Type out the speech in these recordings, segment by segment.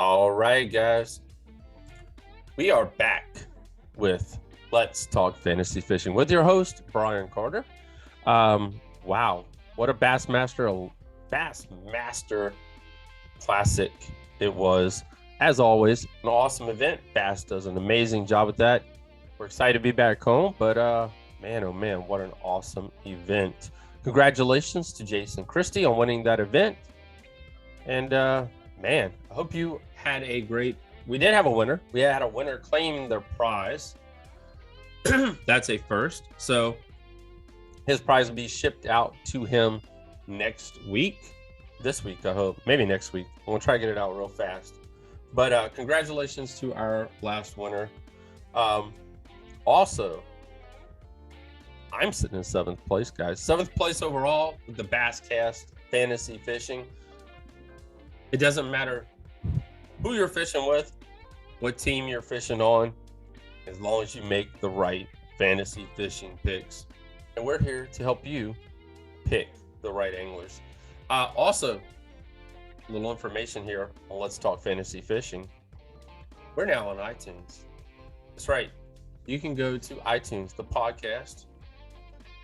All right, guys. We are back with Let's Talk Fantasy Fishing with your host, Brian Carter. Wow, what a Bassmaster Classic it was. As always, an awesome event. Bass does an amazing job with that. We're excited to be back home, but man, oh man, what an awesome event. Congratulations to Jason Christie on winning that event. And man, I hope you had a great. We did have a winner. We had a winner claim their prize. That's a first. So his prize will be shipped out to him next week. This week, I hope. Maybe next week. I'm going to try to get it out real fast. But congratulations to our last winner. Also, I'm sitting in 7th place, guys. 7th place overall with the Basscast Fantasy Fishing. It doesn't matter who you're fishing with, what team you're fishing on, as long as you make the right fantasy fishing picks. And we're here to help you pick the right anglers. Also, a little information here on Let's Talk Fantasy Fishing. We're now on iTunes. That's right. You can go to iTunes, the podcast,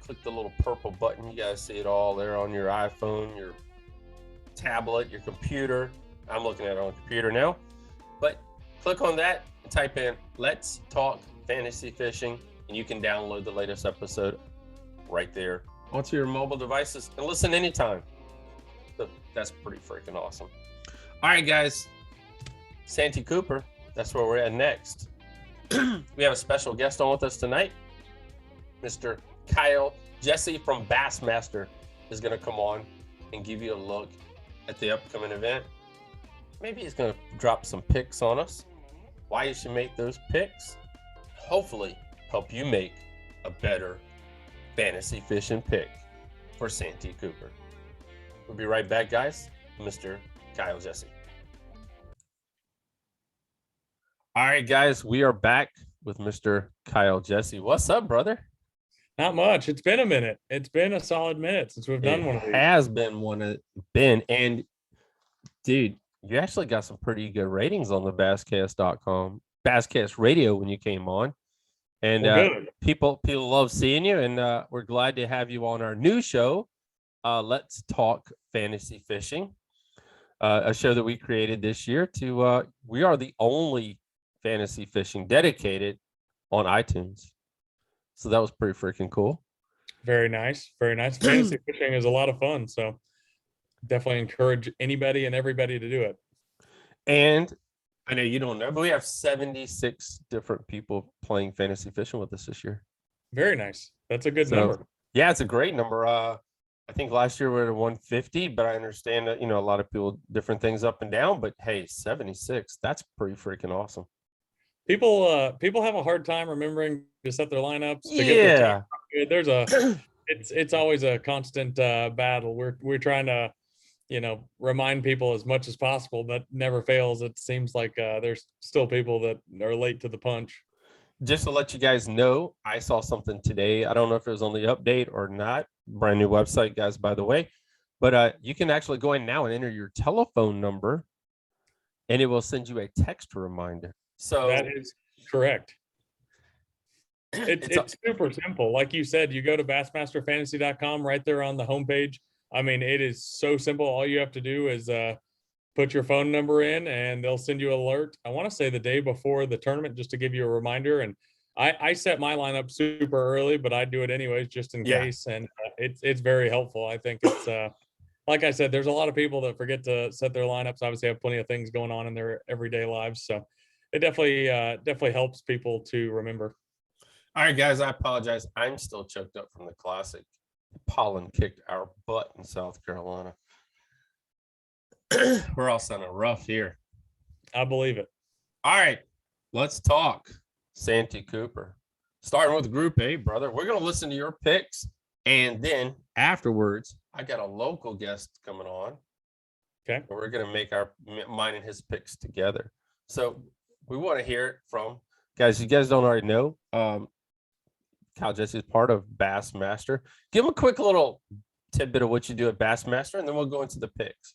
click the little purple button. You guys see it all there on your iPhone, your tablet, your computer. I'm looking at it on a computer now. But click on that and type in Let's Talk Fantasy Fishing, and you can download the latest episode right there onto your mobile devices and listen anytime. So that's pretty freaking awesome. All right, guys. Santee Cooper, that's where we're at next. We have a special guest on with us tonight. Mr. Kyle Jessie from Bassmaster is going to come on and give you a look at the upcoming event. Maybe he's going to drop some picks on us, why you should make those picks, hopefully help you make a better fantasy fishing pick for Santee Cooper. We'll be right back, guys. Mr. Kyle Jessie. All right, guys, we are back with Mr. Kyle Jessie. What's up, brother? Not much. It's been a minute. It's been a solid minute since we've done one of these. It has been and dude, you actually got some pretty good ratings on the basscast.com, Basscast Radio when you came on. And people love seeing you, and we're glad to have you on our new show, Let's Talk Fantasy Fishing, a show that we created this year to we are the only fantasy fishing dedicated on iTunes. So that was pretty freaking cool. Very nice. Very nice. Fantasy fishing is a lot of fun. So definitely encourage anybody and everybody to do it. And I know you don't know, but we have 76 different people playing fantasy fishing with us this year. Very nice. That's a good number. Yeah, it's a great number. I think last year we were at 150, but I understand that, a lot of people, different things up and down, but hey, 76, that's pretty freaking awesome. People have a hard time remembering to set their lineups. To get their team. There's it's always a constant battle. We're trying to, remind people as much as possible, but never fails. It seems like there's still people that are late to the punch. Just to let you guys know, I saw something today. I don't know if it was on the update or not. Brand new website, guys, by the way. But you can actually go in now and enter your telephone number, and it will send you a text reminder. So that is correct. It's super simple. Like you said, you go to bassmasterfantasy.com right there on the homepage. I mean, it is so simple. All you have to do is put your phone number in, and they'll send you an alert. I want to say the day before the tournament, just to give you a reminder. And I set my lineup super early, but I do it anyways, just in case. And it's very helpful. I think it's like I said, there's a lot of people that forget to set their lineups. Obviously, have plenty of things going on in their everyday lives, so it definitely helps people to remember. All right, guys, I apologize. I'm still choked up from the Classic. Pollen kicked our butt in South Carolina. We're all sounding rough here. I believe it. All right, let's talk Santee Cooper. Starting with Group A, brother. We're going to listen to your picks, and then afterwards, I got a local guest coming on. Okay. We're going to make mine and his picks together. So we want to hear it from guys. You guys don't already know. Kyle Jessie is part of Bassmaster. Give him a quick little tidbit of what you do at Bassmaster, and then we'll go into the picks.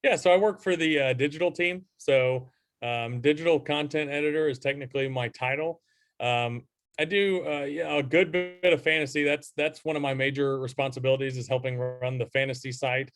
Yeah, so I work for the digital team. So digital content editor is technically my title. I do a good bit of fantasy. That's one of my major responsibilities, is helping run the fantasy site,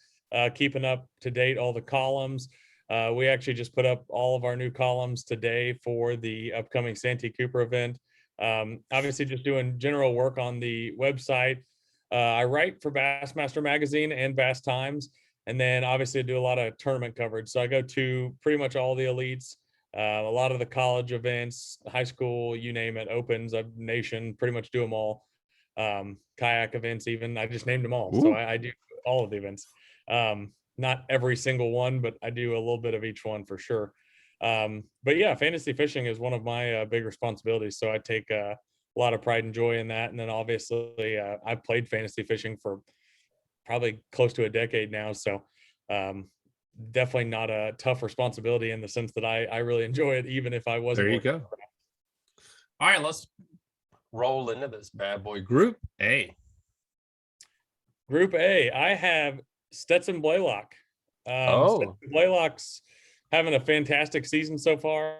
keeping up to date all the columns. We actually just put up all of our new columns today for the upcoming Santee Cooper event. Obviously, just doing general work on the website. I write for Bassmaster magazine and Bass Times. And then obviously I do a lot of tournament coverage. So I go to pretty much all the elites, a lot of the college events, high school, you name it, opens, nation, pretty much do them all. Kayak events, even, I just named them all. So I do all of the events. Not every single one, but I do a little bit of each one for sure. But yeah, fantasy fishing is one of my big responsibilities. So I take a lot of pride and joy in that. And then obviously I've played fantasy fishing for probably close to a decade now. So definitely not a tough responsibility, in the sense that I really enjoy it, even if I wasn't. There you go. All right, let's roll into this bad boy. Group A. Group A, I have Stetson Blaylock. Stetson Blaylock's having a fantastic season so far.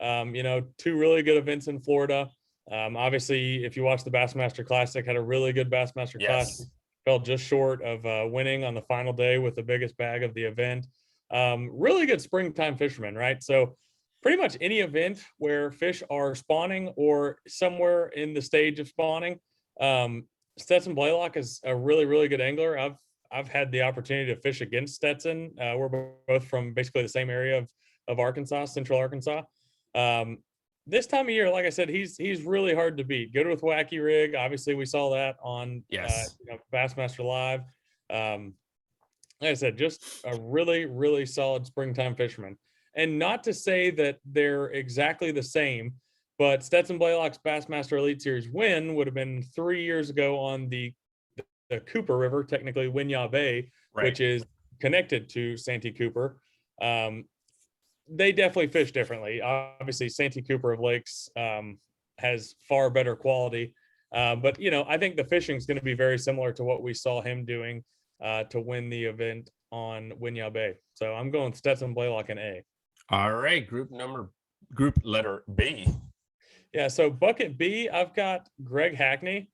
Two really good events in Florida. Obviously, if you watch the Bassmaster Classic, had a really good Bassmaster Classic. Fell just short of winning on the final day with the biggest bag of the event. Really good springtime fisherman, right? So pretty much any event where fish are spawning or somewhere in the stage of spawning, Stetson Blaylock is a really, really good angler. I've had the opportunity to fish against Stetson. We're both from basically the same area of Arkansas, Central Arkansas. This time of year, like I said, he's really hard to beat. Good with wacky rig. Obviously, we saw that on Bassmaster Live. Like I said, just a really, really solid springtime fisherman. And not to say that they're exactly the same, but Stetson Blaylock's Bassmaster Elite Series win would have been 3 years ago on the Cooper River, technically Winyah Bay, which is connected to Santee Cooper. They definitely fish differently. Obviously, Santee Cooper Lakes has far better quality. But, I think the fishing is going to be very similar to what we saw him doing to win the event on Winyah Bay. So I'm going Stetson Blaylock in A. All right, group letter B. Yeah, so bucket B, I've got Greg Hackney.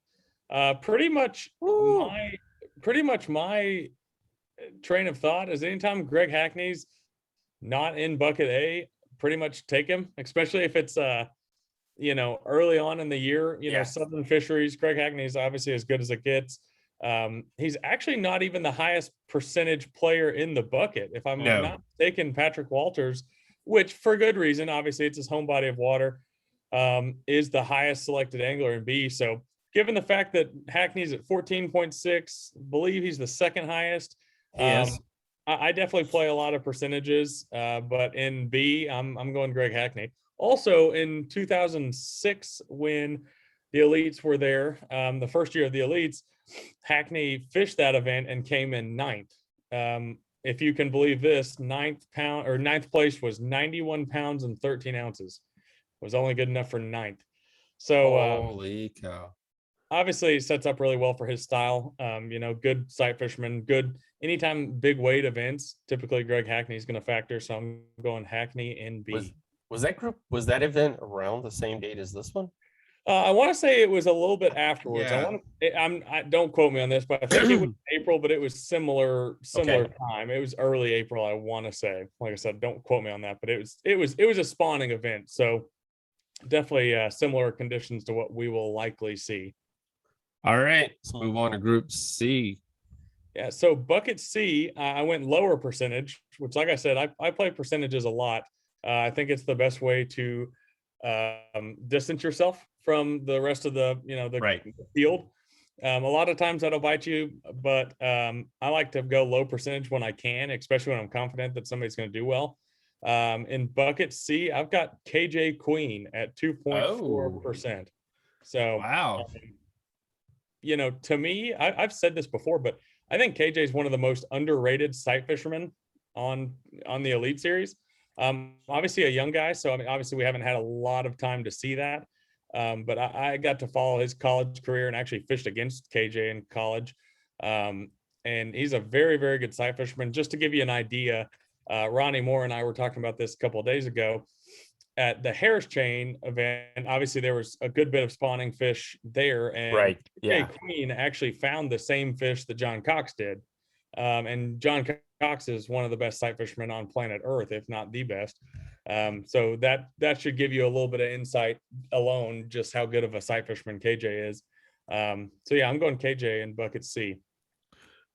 Pretty much my train of thought is anytime Greg Hackney's not in bucket A, pretty much take him, especially if it's early on in the year. Southern Fisheries, Greg Hackney is obviously as good as it gets. He's actually not even the highest percentage player in the bucket, if I'm not mistaken. Patrick Walters, which for good reason, obviously it's his home body of water, is the highest selected angler in B. So given the fact that Hackney's at 14.6, believe he's the second highest. Yes. I definitely play a lot of percentages, but in B, I'm going Greg Hackney. Also in 2006, when the elites were there, the first year of the elites, Hackney fished that event and came in ninth. If you can believe this, ninth place was 91 pounds and 13 ounces. Was only good enough for ninth. So holy cow. Obviously it sets up really well for his style. Good sight fisherman, good anytime big weight events. Typically Greg Hackney is going to factor. So I'm going Hackney in B. Was that event around the same date as this one? I want to say it was a little bit afterwards. I don't quote me on this, but I think it was April, but it was similar time. It was early April, I want to say. Like I said, don't quote me on that, but it was a spawning event. So definitely similar conditions to what we will likely see. All right, let's move on to Group C. Yeah, so bucket C, I went lower percentage, which, like I said, I play percentages a lot. I think it's the best way to distance yourself from the rest of the field. A lot of times that'll bite you, but I like to go low percentage when I can, especially when I'm confident that somebody's going to do well. In bucket C, I've got KJ Queen at 2.4%. So wow. To me, I've said this before, but I think KJ is one of the most underrated sight fishermen on the Elite Series. Obviously a young guy, so obviously we haven't had a lot of time to see that. But I got to follow his college career and actually fished against KJ in college. And he's a very, very good sight fisherman. Just to give you an idea, Ronnie Moore and I were talking about this a couple of days ago at the Harris Chain event. Obviously, there was a good bit of spawning fish there, and Right. Yeah. Queen actually found the same fish that John Cox did. And John Cox is one of the best sight fishermen on planet Earth, if not the best. So that should give you a little bit of insight alone, just how good of a sight fisherman KJ is. So yeah, I'm going KJ in bucket C.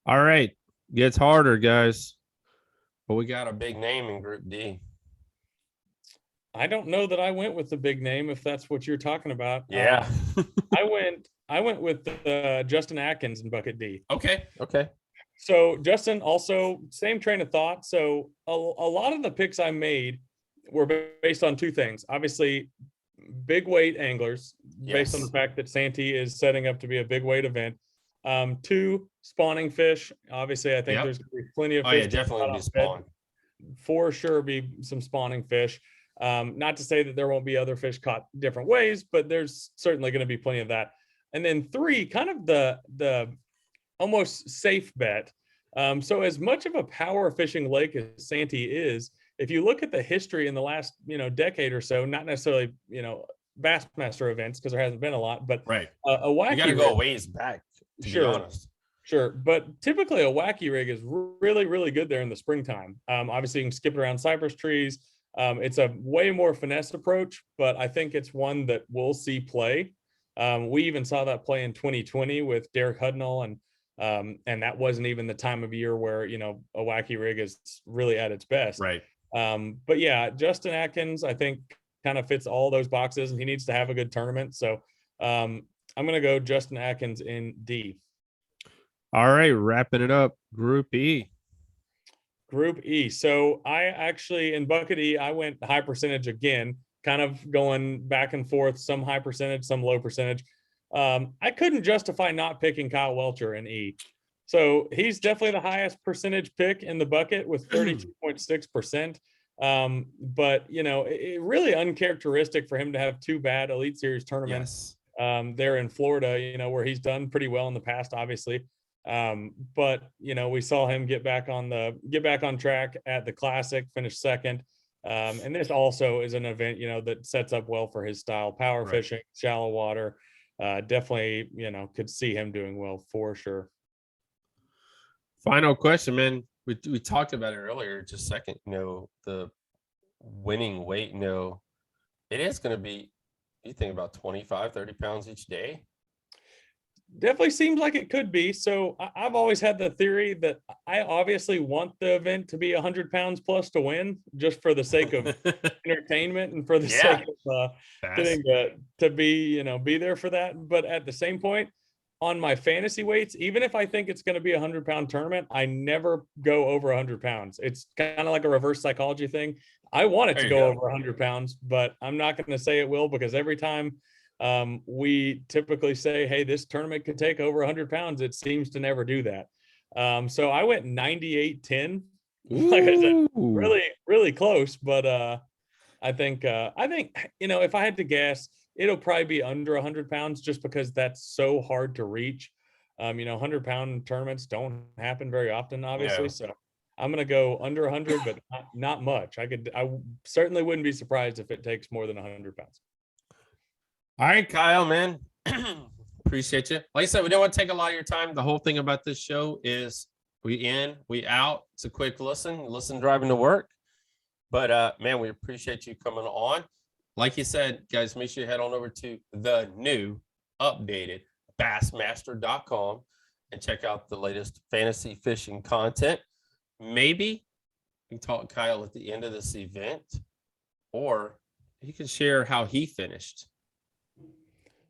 All right. Gets harder, guys. But we got a big name in Group D. I don't know that I went with the big name, if that's what you're talking about. Yeah. I went with Justin Atkins in bucket D. Okay. So Justin, also same train of thought. So a lot of the picks I made were based on two things. Obviously, big weight anglers, based on the fact that Santee is setting up to be a big weight event. Two, spawning fish. Obviously, I think there's going to be plenty of fish. Oh, yeah, definitely be spawn. For sure, be some spawning fish. Not to say that there won't be other fish caught different ways, but there's certainly going to be plenty of that. And then three, kind of the almost safe bet. So as much of a power fishing lake as Santee is, if you look at the history in the last, decade or so, not necessarily, Bassmaster events, because there hasn't been a lot, but right. A wacky you got to go a ways back, to be honest. Sure. But typically a wacky rig is really, really good there in the springtime. Obviously you can skip it around cypress trees. It's a way more finesse approach, but I think it's one that we'll see play. We even saw that play in 2020 with Derek Hudnall, and that wasn't even the time of year where, a wacky rig is really at its best. Right. But yeah, Justin Atkins, I think kind of fits all those boxes, and he needs to have a good tournament. So I'm going to go Justin Atkins in D. All right. Wrapping it up. Group E. Group E. So I actually, in bucket E, I went high percentage again, kind of going back and forth, some high percentage, some low percentage. I couldn't justify not picking Kyle Welcher in E. So he's definitely the highest percentage pick in the bucket with 32.6%. But, it really uncharacteristic for him to have two bad Elite Series tournaments there in Florida, where he's done pretty well in the past, obviously. But we saw him get back on track at the Classic, finish second. And this also is an event, that sets up well for his style, power fishing, shallow water. Definitely, could see him doing well for sure. Final question, man. We talked about it earlier, just a second, the winning weight, it is going to be, you think about 25, 30 pounds each day. Definitely seems like it could be. So I've always had the theory that I obviously want the event to be 100 pounds plus to win, just for the sake of entertainment and for the sake of getting to be there for that. But at the same point, on my fantasy weights, even if I think it's going to be a 100-pound tournament, I never go over 100 pounds. It's kind of like a reverse psychology thing. I want it to go over 100 pounds, but I'm not going to say it will, because every time we typically say, hey, this tournament could take over 100 pounds, it seems to never do that. So I went 98.10. Like I said, really, really close. But I think if I had to guess, it'll probably be under 100 pounds, just because that's so hard to reach. 100-pound tournaments don't happen very often, obviously. Yeah. So I'm going to go under 100, but not much. I certainly wouldn't be surprised if it takes more than 100 pounds. All right, Kyle, man. Appreciate you. Like I said, we don't want to take a lot of your time. The whole thing about this show is we in, we out. It's a quick listen driving to work. But, man, we appreciate you coming on. Like you said, guys, make sure you head on over to the new updated Bassmaster.com and check out the latest fantasy fishing content. Maybe we can talk to Kyle at the end of this event, or he can share how he finished.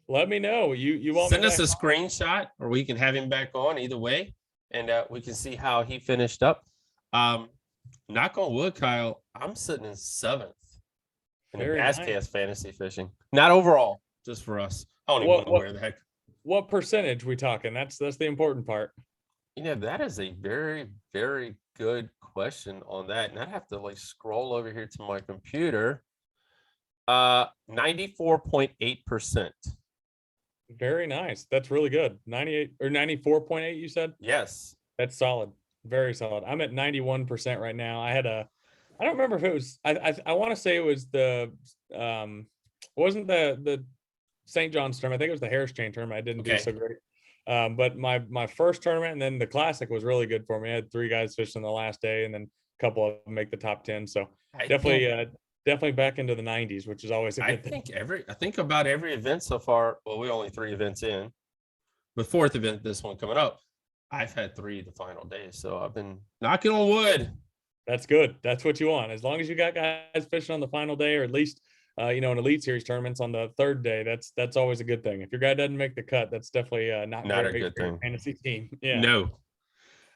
Let me know. You want send us a screenshot, or we can have him back on, either way, and we can see how he finished up. Knock on wood, Kyle, I'm sitting in 7th in the Basscast fantasy fishing. Not overall, just for us. I don't even know where the heck. What percentage we talking? That's the important part. That is a very, very good question on that. And I'd have to scroll over here to my computer. 94.8%. Very nice. That's really good. 98 or 94.8, you said? Yes. That's solid. Very solid. I'm at 91% right now. I don't remember if it was, I want to say it was wasn't the St. John's tournament. I think it was the Harris Chain tournament. I didn't do so great. But my first tournament and then the Classic was really good for me. I had 3 guys fishing the last day and then a couple of them make the top 10. So definitely back into the 90s, which is always a good thing. I think about every event so far. Well, we only 3 events in, but 4th event, this one coming up. I've had 3 the final day, so I've been knocking on wood. That's good. That's what you want. As long as you got guys fishing on the final day, or at least in Elite Series tournaments on the 3rd day, that's always a good thing. If your guy doesn't make the cut, that's definitely not a good thing. Fantasy team. Yeah. No.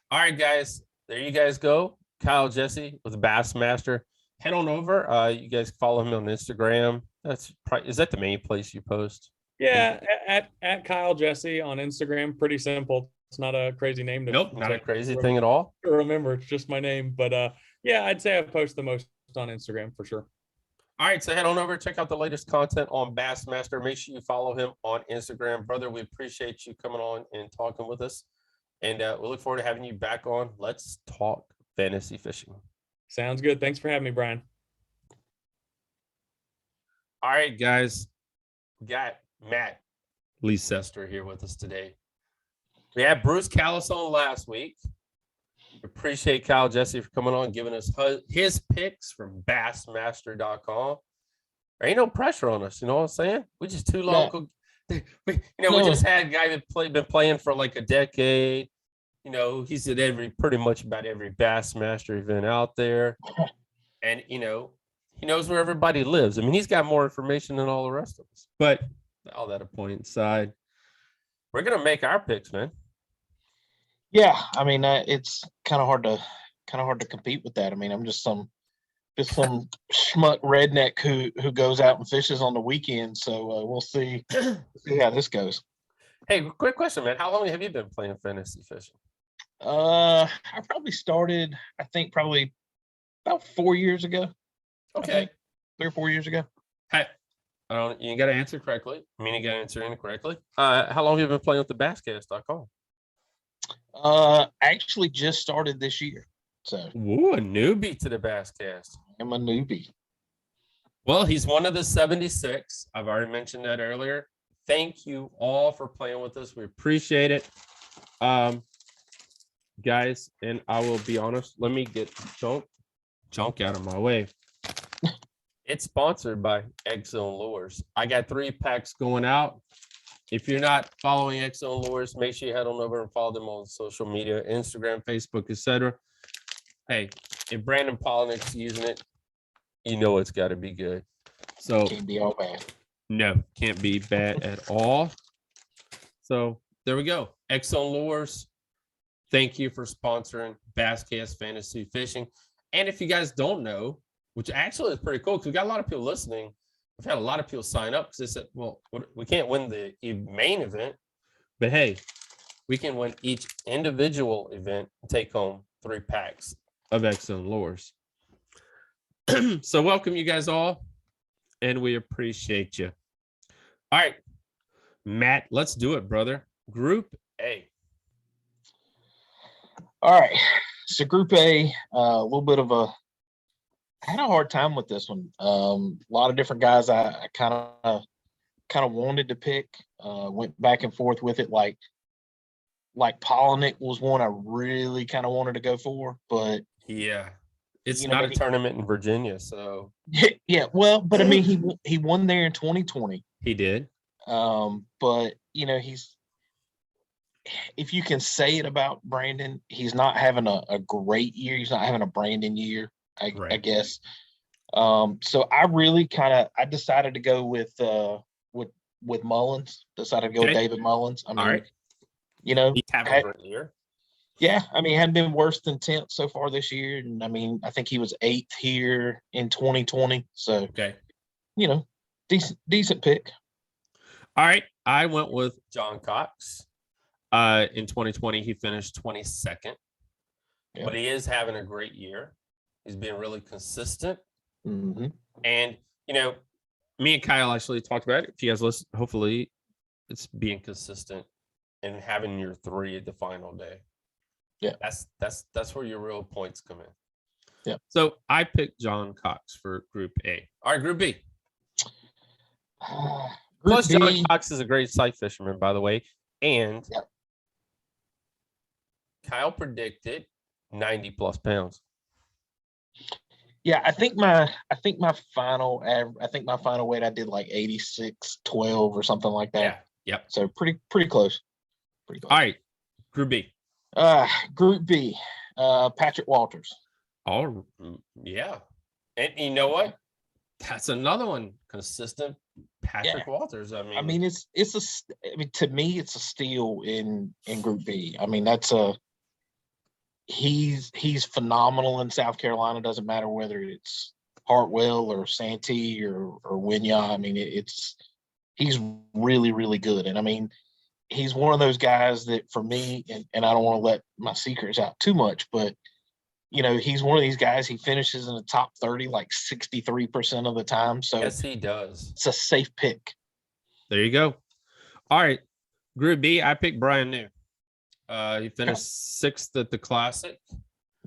All right, guys. There you guys go. Kyle Jessie with Bassmaster. Head on over. You guys follow him on Instagram. Is that the main place you post? Yeah, at Kyle Jessie on Instagram. Pretty simple. It's not a crazy name. Nope, not a crazy thing at all. Remember, it's just my name. But yeah, I'd say I post the most on Instagram for sure. All right, so head on over, check out the latest content on Bassmaster. Make sure you follow him on Instagram. Brother, we appreciate you coming on and talking with us. And we look forward to having you back on. Let's talk fantasy fishing. Sounds good. Thanks for having me, Brian. All right, guys. We got Matt Leicester here with us today. We had Bruce Callis on last week. Appreciate Kyle Jessie for coming on, giving us his picks from Bassmaster.com. There ain't no pressure on us, you know what I'm saying? We just 2 local. We just had a guy that been playing for like a decade. He's at pretty much about every Bassmaster event out there. And, he knows where everybody lives. I mean, he's got more information than all the rest of us. But all that a point aside, we're going to make our picks, man. Yeah, I mean, it's kind of hard to compete with that. I mean, I'm just some schmuck redneck who goes out and fishes on the weekend. So we'll see how this goes. Hey, quick question, man. How long have you been playing fantasy fishing? I probably started, I think, probably about 4 years ago. Okay, 3 or 4 years ago. Hey, you got to answer correctly. I mean, you got to answer incorrectly. How long have you been playing with the Basscast.com? Actually just started this year. So a newbie to the Basscast. I'm a newbie. Well, he's one of the 76. I've already mentioned that earlier. Thank you all for playing with us. We appreciate it. Guys, and I will be honest, let me get junk out of my way. It's sponsored by X-Zone Lures. I got 3 packs going out. If you're not following X-Zone Lures, make sure you head on over and follow them on social media, Instagram, Facebook, etc. Hey, if Brandon Polnick's using it, it's got to be good. So can't be all bad. No, can't be bad at all. So there we go. X-Zone Lures. Thank you for sponsoring Basscast Fantasy Fishing. And if you guys don't know, which actually is pretty cool because we got a lot of people listening. We've had a lot of people sign up because they said, well, we can't win the main event, but hey, we can win each individual event and take home 3 packs of X-Zone Lures. So welcome you guys all, and we appreciate you. All right, Matt, let's do it, brother. Group A. All right, so Group A, a little bit of I had a hard time with this one. A lot of different guys I kind of wanted to pick. Went back and forth with it. Like Polnick was one I really kind of wanted to go for, but yeah, it's not a tournament in Virginia, so yeah. Well, but I mean, he won there in 2020. He did. But he's, if you can say it about Brandon, he's not having a great year. He's not having a Brandon year. I guess. So I really I decided to go with Mullins. Decided to go with David Mullins. I mean, all right. He's having a great year. Yeah, I mean, hadn't been worse than 10th so far this year, and I mean, I think he was 8th here in 2020. So decent pick. All right, I went with John Cox. In 2020, he finished 22nd, but he is having a great year. He's being really consistent. Mm-hmm. And, me and Kyle actually talked about it. If you guys listen, hopefully it's being consistent and having your 3 at the final day. That's where your real points come in. Yeah. So I picked John Cox for Group A. All right, Group B. Group Plus, John B, Cox is a great sight fisherman, by the way. And Yep. Kyle predicted 90 plus pounds. yeah, I think my final weight I did like 86.12 or something like that. Yeah. Yep. So pretty close. Pretty close. All right. Group B. Group B, Patrick Walters. Oh, yeah. And you know what? That's another one. Consistent Patrick Walters. I mean, To me, it's a steal in Group B. I mean, he's phenomenal in South Carolina. Doesn't matter whether it's Hartwell or Santee or Winya. I mean, he's really, really good. And I mean, he's one of those guys that for me, and I don't want to let my secrets out too much, but he's one of these guys, he finishes in the top 30 like 63% of the time. So yes, he does. It's a safe pick. There you go. All right. Group B, I picked Brian New. He finished sixth at the Classic.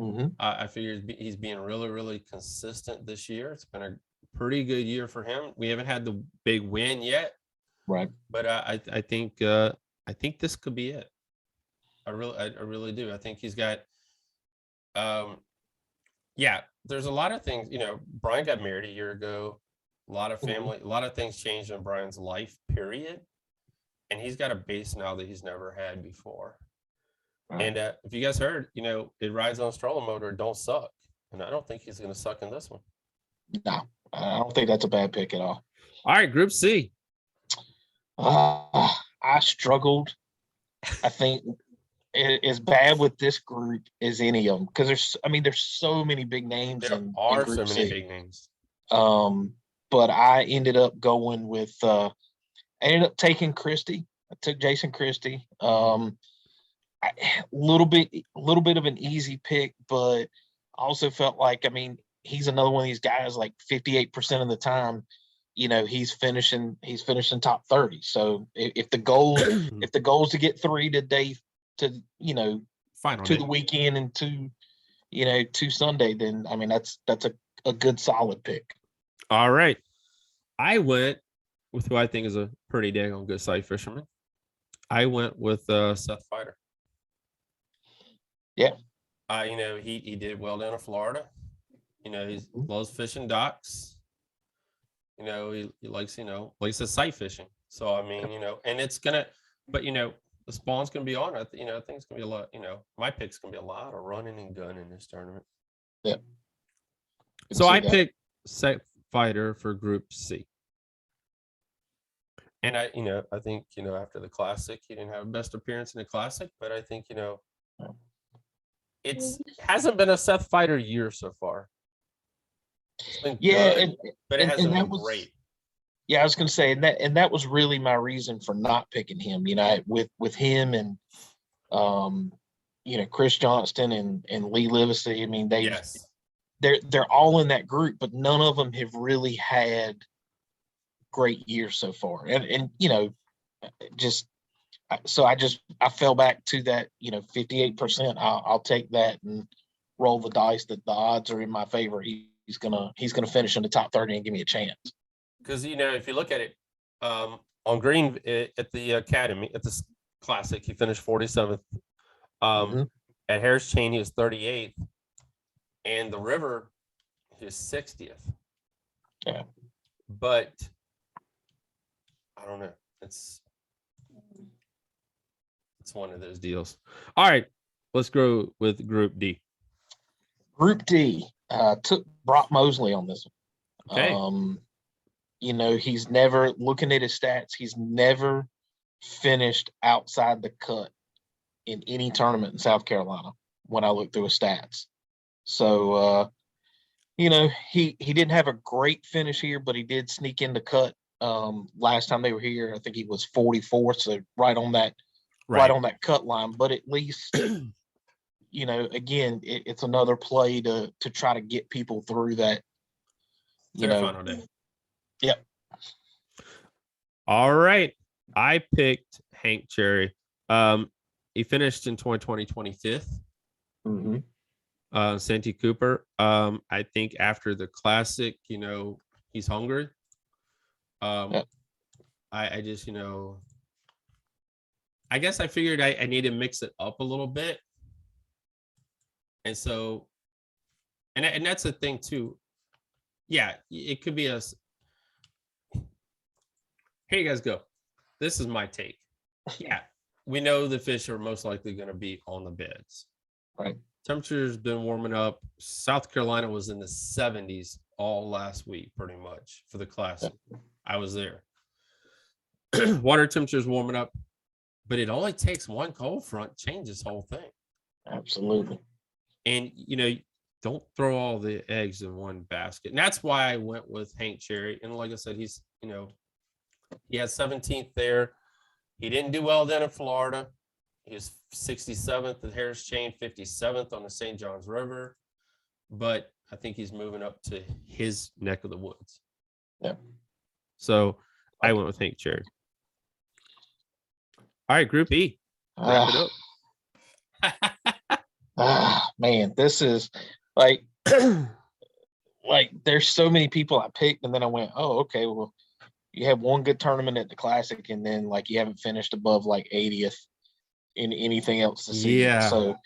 Mm-hmm. I figure he's being really, really consistent this year. It's been a pretty good year for him. We haven't had the big win yet. Right. But I think this could be it. I really do. I think he's got there's a lot of things, Brian got married a year ago, a lot of family, a lot of things changed in Brian's life, period. And he's got a base now that he's never had before. Right. And if you guys heard, it rides on a stroller motor, don't suck. And I don't think he's going to suck in this one. No, I don't think that's a bad pick at all. All right, Group C. I struggled. I think as bad with this group as any of them, because there's so many big names. There are so many big names. But I ended up going with I ended up taking Christie. I took Jason Christie. A little bit of an easy pick, but I also felt like, he's another one of these guys, like 58% of the time, he's finishing top 30. So if the goal is to get 3 today to final to day. The weekend and to Sunday, then that's a good solid pick. All right. I went with who I think is a pretty dang good sight fisherman. I went with Seth Fighter. Yeah. He did well down in Florida. He loves fishing docks. He likes the sight fishing. So and it's gonna, but the spawn's gonna be on. I think it's gonna be a lot. My pick's gonna be a lot of running and gunning in this tournament. Yeah. So I picked Seth Fighter for Group C. And I think, after the Classic, he didn't have a best appearance in the Classic, but I think, it hasn't been a Seth Fighter year so far. It's been good, but it hasn't been great. Yeah, I was going to say, and that was really my reason for not picking him. With him and Chris Johnston and Lee Livesey. They're all in that group, but none of them have really had great years so far. And so I fell back to that 58%. I'll take that and roll the dice that the odds are in my favor. He's gonna finish in the top 30 and give me a chance. Because if you look at it, on green at the Academy at the Classic, he finished 47th. At Harris Chain, he was 38th, and the River, he was 60th. Yeah, but I don't know. It's one of those deals. All right, let's go with Group D. Group D, took Brock Mosley on this one. Okay. He's never, looking at his stats, he's never finished outside the cut in any tournament in South Carolina when I look through his stats. So, he didn't have a great finish here, but he did sneak in the cut. Last time they were here, I think he was 44th, so right on that cut line. But at least, again, it's another play to try to get people through that. Final day. Yep. All right. I picked Hank Cherry. He finished in 2020 25th. Santee Cooper. I think after the classic, he's hungry. Yep. I just, I guess I figured I need to mix it up a little bit. And so, and that's the thing too. Yeah, it could be us. Here you guys go. This is my take. Yeah, we know the fish are most likely going to be on the beds. Right. Temperature's been warming up. South Carolina was in the 70s all last week, pretty much, for the classic. Yeah. I was there. Water temperature's warming up, but it only takes one cold front to change this whole thing. Absolutely. And, don't throw all the eggs in one basket. And that's why I went with Hank Cherry. And like I said, he's, he had 17th there. He didn't do well then in Florida. He was 67th at Harris Chain, 57th on the St. Johns River. But I think he's moving up to his neck of the woods. Yeah. So I went with Hank Cherry. All right, Group E. Wrap it up. Man, this is like there's so many people I picked, and then I went, oh, okay, well, you have one good tournament at the Classic, and then you haven't finished above 80th in anything else this season. Yeah. So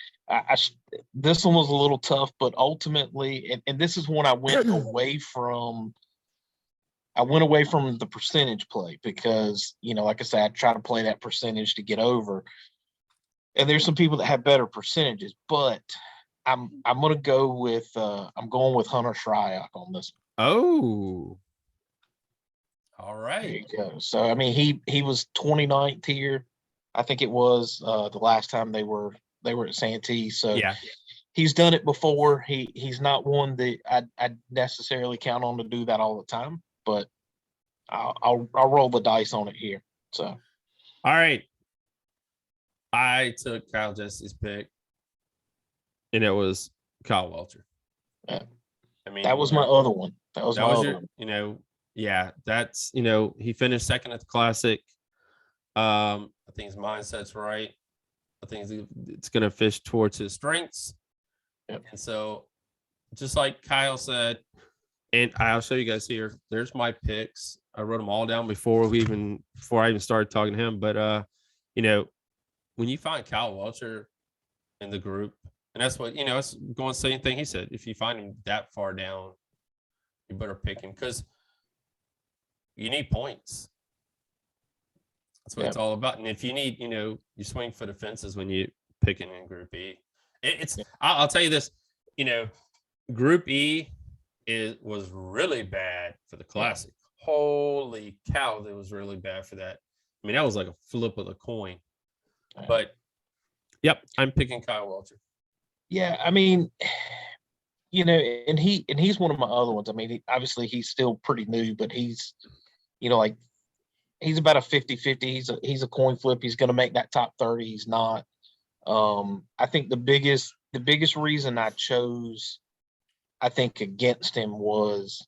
this one was a little tough, but ultimately, and this is when I went away from. I went away from the percentage play because, like I said, I try to play that percentage to get over. And there's some people that have better percentages, but I'm going to go with I'm going with Hunter Shryock on this one. Oh. All right. There you go. So I mean he was 29th here. I think it was the last time they were at Santee. So yeah. He's done it before. He's not one that I necessarily count on to do that all the time, but I'll roll the dice on it here. So all right. I took Kyle Jessie's pick, and it was Kyle Welcher. Yeah. I mean, that was my other one. That was my other one. Yeah, that's, he finished second at the Classic. I think his mindset's right. I think it's going to fish towards his strengths. Yep. And so, just like Kyle said, and I'll show you guys here, there's my picks. I wrote them all down before I even started talking to him. But, when you find Kyle Welcher in the group, and that's what, it's going the same thing he said. If you find him that far down, you better pick him because you need points. That's what it's all about. And if you need, you swing for the fences when you picking in Group E. I'll tell you this, Group E was really bad for the Classic. Holy cow, that was really bad for that. I mean, that was like a flip of the coin. But, yep, I'm picking Kyle Welcher. Yeah, I mean, and he's one of my other ones. I mean, obviously he's still pretty new, but he's, he's about a 50-50. He's a coin flip. He's going to make that top 30. He's not. I think the biggest reason I chose, I think, against him was,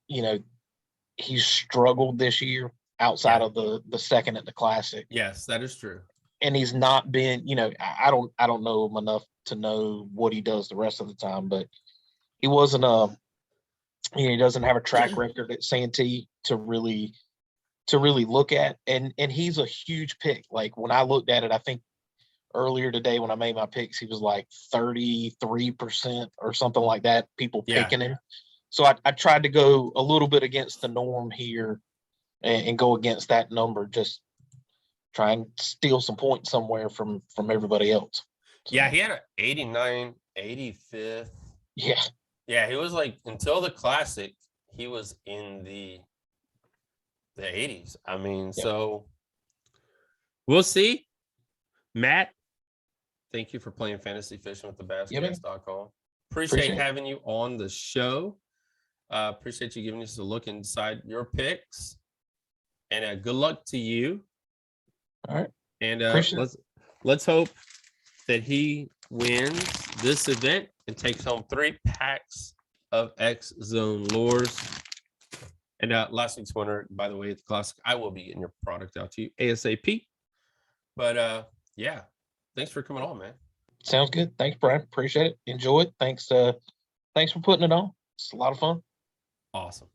he's struggled this year outside of the second at the Classic. Yes, that is true. And he's not been, I don't know him enough to know what he does the rest of the time, but he wasn't he doesn't have a track record at Santee to really look at. And he's a huge pick. Like when I looked at it, I think earlier today when I made my picks, he was like 33% or something like that, people picking him. So I tried to go a little bit against the norm here and go against that number, just try and steal some points somewhere from everybody else. So, yeah, he had an 89, 85th. Yeah. Yeah, he was until the Classic, he was in the 80s. I mean, so we'll see. Matt, thank you for playing Fantasy Fishing with the Basscast.com. Appreciate having you on the show. Appreciate you giving us a look inside your picks. And good luck to you. All right. And let's hope that he wins this event and takes home 3 packs of X Zone lures. And last week's winner, by the way, at the Classic, I will be getting your product out to you ASAP. But yeah, thanks for coming on, man. Sounds good. Thanks, Brian. Appreciate it. Enjoy it. Thanks for putting it on. It's a lot of fun. Awesome.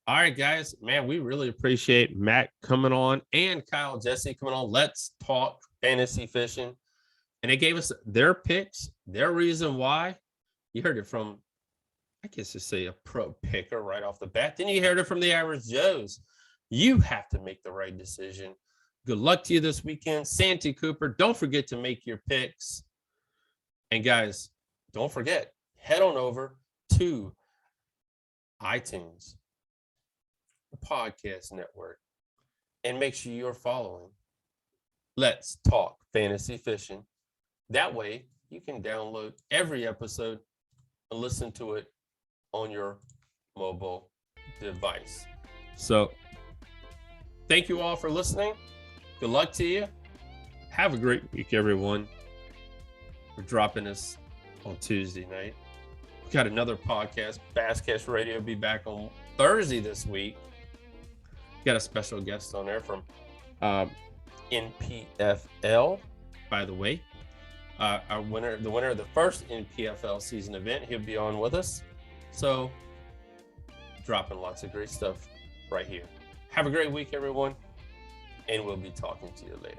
All right, guys, man, we really appreciate Matt coming on and Kyle Jessie coming on. Let's talk fantasy fishing. And they gave us their picks, their reason why. You heard it from, I guess to say, a pro picker right off the bat. Then you heard it from the average Joes. You have to make the right decision. Good luck to you this weekend. Santee Cooper, don't forget to make your picks. And guys, don't forget, head on over to iTunes, the podcast network, and make sure you're following Let's Talk Fantasy Fishing. That way you can download every episode and listen to it on your mobile device. So thank you all for listening. Good luck to you. Have a great week, everyone. We're dropping this on Tuesday night. We got another podcast, Basscast Radio, will be back on Thursday this week. Got a special guest on there from NPFL, by the way. The winner of the first NPFL season event, he'll be on with us. So, dropping lots of great stuff right here. Have a great week, everyone, and we'll be talking to you later.